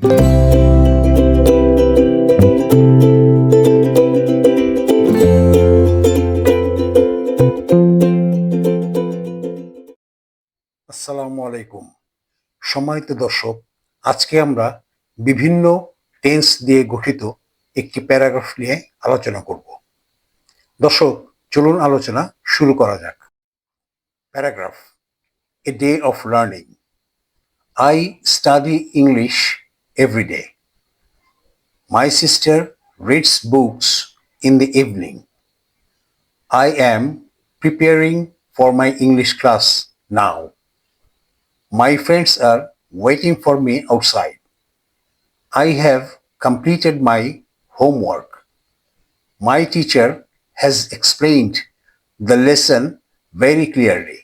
আসসালামু আলাইকুম। সম্মানিত দর্শক, আজকে আমরা বিভিন্ন টেন্স দিয়ে গঠিত একটি প্যারাগ্রাফ নিয়ে আলোচনা করব। দর্শক, চলুন আলোচনা শুরু করা যাক। Paragraph: a day of learning. I study English every day. My sister reads books in the evening. I am preparing for my English class now. My friends are waiting for me outside. I have completed my homework. My teacher has explained the lesson very clearly.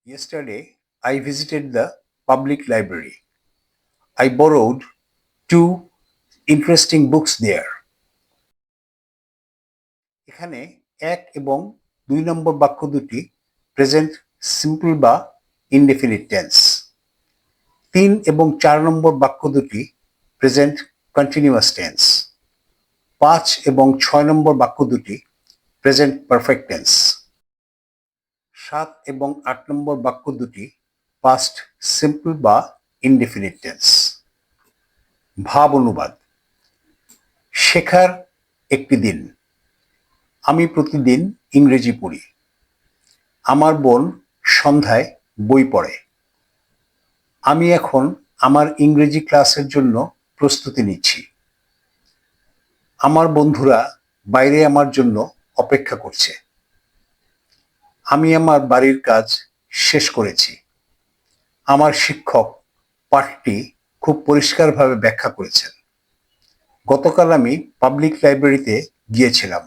Yesterday, I visited the public library. I borrowed 2 interesting books there. এখানে 1 এবং 2 নম্বর বাক্য দুটি present simple বা indefinite tense. 3 এবং 4 নম্বর বাক্য দুটি present continuous tense. 5 এবং 6 নম্বর বাক্য দুটি প্রেজেন্ট পারফেক্ট টেন্স। 7 এবং 8 নম্বর বাক্য দুটি পাস্ট সিম্পল বা ইনডেফিনিট টেন্স। ভাব অনুবাদ: শেখার একটি দিন। আমি প্রতিদিন ইংরেজি পড়ি। আমার বোন সন্ধ্যায় বই পড়ে। আমি এখন আমার ইংরেজি ক্লাসের জন্য প্রস্তুতি নিচ্ছি। আমার বন্ধুরা বাইরে আমার জন্য অপেক্ষা করছে। আমি আমার বাড়ির কাজ শেষ করেছি। আমার শিক্ষক পাঠটি খুব পরিষ্কারভাবে ব্যাখ্যা করেছেন। গতকাল আমি পাবলিক লাইব্রেরিতে গিয়েছিলাম।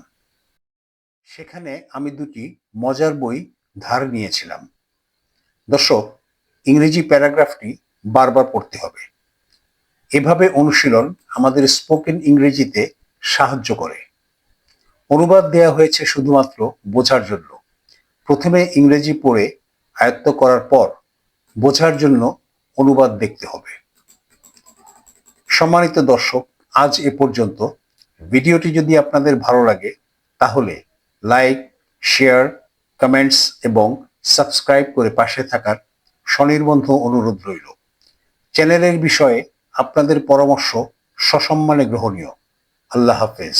সেখানে আমি 2টি মজার বই ধার নিয়েছিলাম। দর্শক, ইংরেজি প্যারাগ্রাফটি বারবার পড়তে হবে। এভাবে অনুশীলন আমাদের স্পোকেন ইংরেজিতে সাহায্য করে। অনুবাদ দেয়া হয়েছে শুধুমাত্র বোঝার জন্য। প্রথমে ইংরেজি পড়ে আয়ত্ত করার পর বোঝার জন্য অনুবাদ দেখতে হবে। সম্মানিত দর্শক, আজ এ পর্যন্ত। ভিডিওটি যদি আপনাদের ভালো লাগে তাহলে লাইক, শেয়ার, কমেন্টস এবং সাবস্ক্রাইব করে পাশে থাকার স্বনির্বন্ধ অনুরোধ রইল। চ্যানেলের বিষয়ে আপনাদের পরামর্শ সসম্মানে গ্রহণীয়। আল্লাহ হাফেজ।